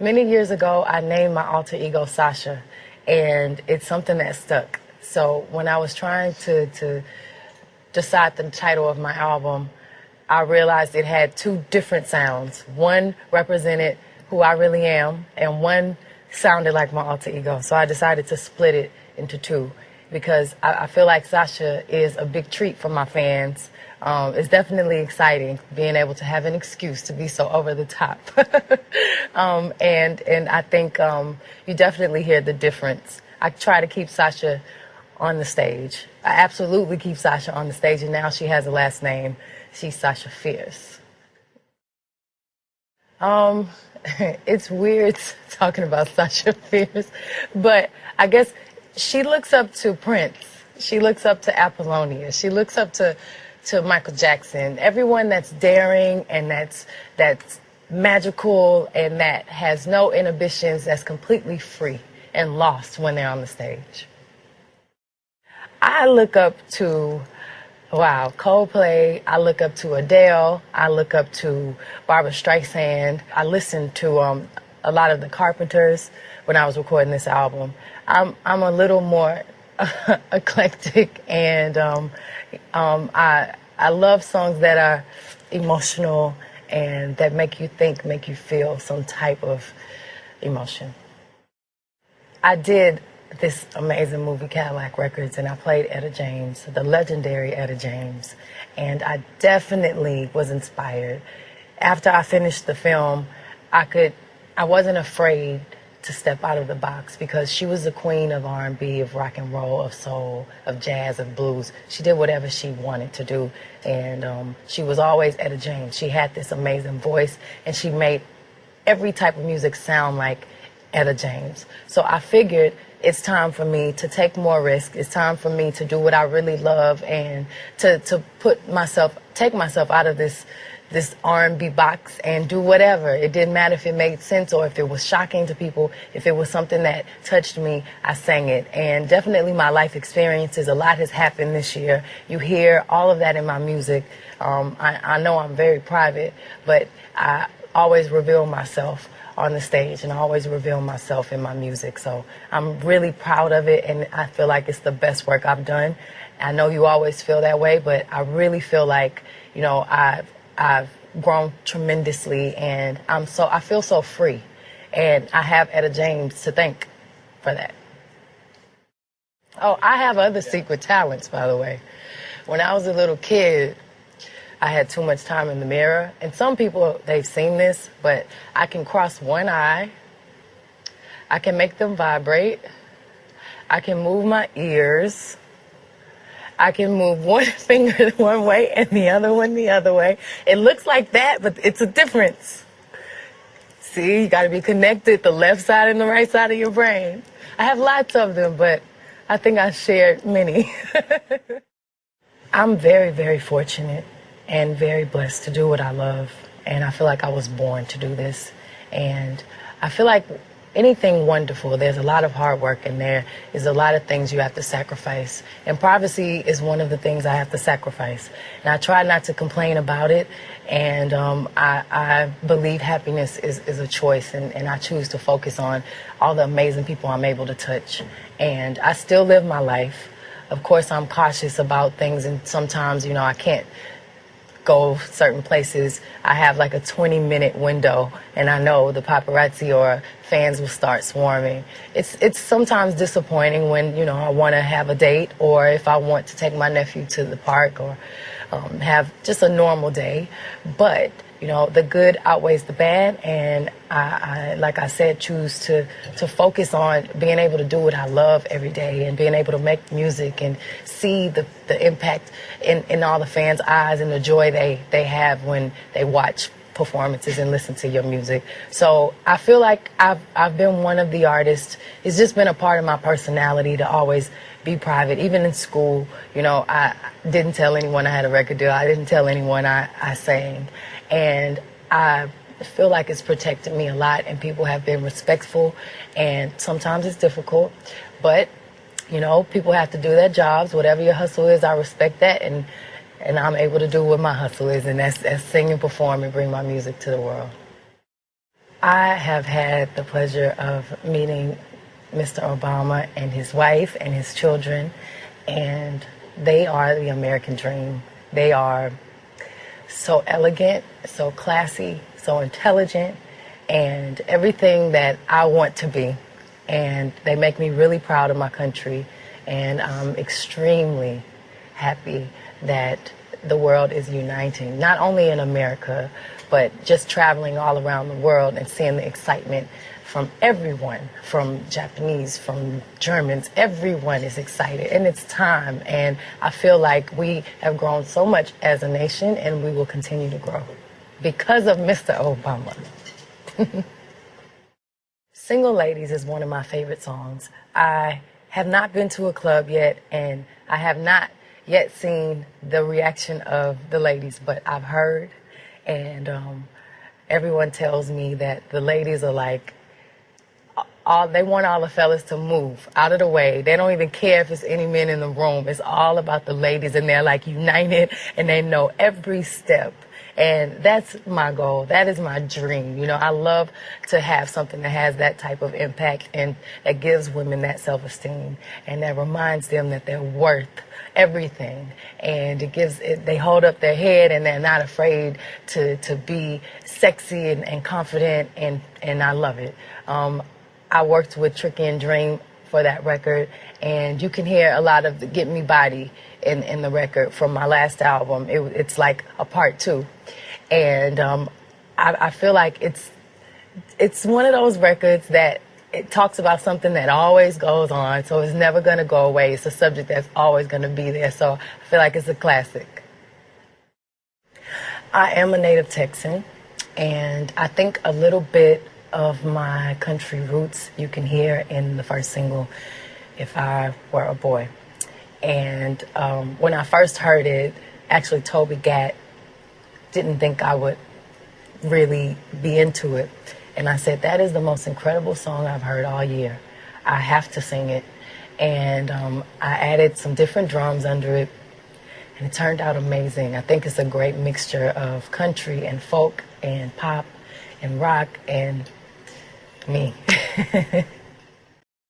Many years ago, I named my alter ego Sasha, and it's something that stuck. So when I was trying to decide the title of my album, I realized it had two different sounds. One represented who I really am, and one sounded like my alter ego. So I decided to split it into two because I feel like Sasha is a big treat for my fans. It's definitely exciting being able to have an excuse to be so over the top. And I think you definitely hear the difference. I try to keep Sasha on the stage. I absolutely keep Sasha on the stage, and now she has a last name. She's Sasha Fierce. It's weird talking about Sasha Fierce, but I guess she looks up to Prince. She looks up to Apollonia. She looks up to Michael Jackson. Everyone that's daring and that's magical and that has no inhibitions, that's completely free and lost when they're on the stage. I look up to, wow, Coldplay. I look up to Adele. I look up to Barbra Streisand. I listened to a lot of the Carpenters when I was recording this album. I'm a little more eclectic, and I love songs that are emotional and that make you think, make you feel some type of emotion. I did this amazing movie, Cadillac Records, and I played Etta James, the legendary Etta James, and I definitely was inspired. After I finished the film, I wasn't afraid to step out of the box because she was the queen of R&B, of rock and roll, of soul, of jazz, of blues. She did whatever she wanted to do, and she was always Etta James. She had this amazing voice, and she made every type of music sound like Etta James. So I figured it's time for me to take more risk. It's time for me to do what I really love and to take myself out of this R&B box and do whatever. It didn't matter if it made sense or if it was shocking to people. If it was something that touched me, I sang it. And definitely my life experiences, a lot has happened this year. You hear all of that in my music. I know I'm very private, but I always reveal myself on the stage, and I always reveal myself in my music. So I'm really proud of it, and I feel like it's the best work I've done. I know you always feel that way, but I really feel like, you know, I've grown tremendously, and I feel so free, and I have Etta James to thank for that. Oh, I have other secret talents, by the way. When I was a little kid, I had too much time in the mirror. And some people, they've seen this, but I can cross one eye. I can make them vibrate. I can move my ears. I can move one finger one way and the other one the other way. It looks like that, but it's a difference. See, you got to be connected, the left side and the right side of your brain. I have lots of them, but I think I shared many. I'm very, very fortunate and very blessed to do what I love. And I feel like I was born to do this. And I feel like anything wonderful, there's a lot of hard work, and there is a lot of things you have to sacrifice. And privacy is one of the things I have to sacrifice. And I try not to complain about it. And I believe happiness is a choice, and I choose to focus on all the amazing people I'm able to touch. And I still live my life. Of course, I'm cautious about things, and sometimes, you know, I can't go certain places. I have like a 20-minute window, and I know the paparazzi or fans will start swarming. It's sometimes disappointing when, you know, I want to have a date, or if I want to take my nephew to the park, or have just a normal day. But, you know, the good outweighs the bad, and I like I said, choose to focus on being able to do what I love every day, and being able to make music and see the impact in all the fans' eyes and the joy they have when they watch performances and listen to your music. So I feel like I've been one of the artists. It's just been a part of my personality to always be private. Even in school, you know, I didn't tell anyone I had a record deal. I didn't tell anyone I sang. And I feel like it's protected me a lot, and people have been respectful, and sometimes it's difficult, but, you know, people have to do their jobs. Whatever your hustle is, I respect that, and I'm able to do what my hustle is, and that's sing and perform and bring my music to the world. I have had the pleasure of meeting Mr. Obama and his wife and his children, and they are the American dream. They are so elegant, so classy, so intelligent, and everything that I want to be. And they make me really proud of my country, and I'm extremely happy that the world is uniting, not only in America, but just traveling all around the world and seeing the excitement from everyone, from Japanese, from Germans. Everyone is excited, and it's time. And I feel like we have grown so much as a nation, and we will continue to grow because of Mr. Obama. Single Ladies is one of my favorite songs. I have not been to a club yet, and I have not yet seen the reaction of the ladies, but I've heard, and everyone tells me that the ladies are like, they want all the fellas to move out of the way. They don't even care if it's any men in the room. It's all about the ladies, and they're like united, and they know every step. And that's my goal. That is my dream. You know, I love to have something that has that type of impact and that gives women that self-esteem and that reminds them that they're worth everything. And they hold up their head and they're not afraid to be sexy and confident, and I love it. I worked with Tricky and Dream for that record, and you can hear a lot of the Get Me Body in the record from my last album. It's like a part 2. And I feel like it's one of those records that it talks about something that always goes on, so it's never going to go away. It's a subject that's always going to be there, so I feel like it's a classic. I am a native Texan, and I think a little bit of my country roots you can hear in the first single, If I Were a Boy. And when I first heard it, actually Toby Gatt didn't think I would really be into it. And I said, that is the most incredible song I've heard all year. I have to sing it. And I added some different drums under it, and it turned out amazing. I think it's a great mixture of country and folk and pop and rock and me.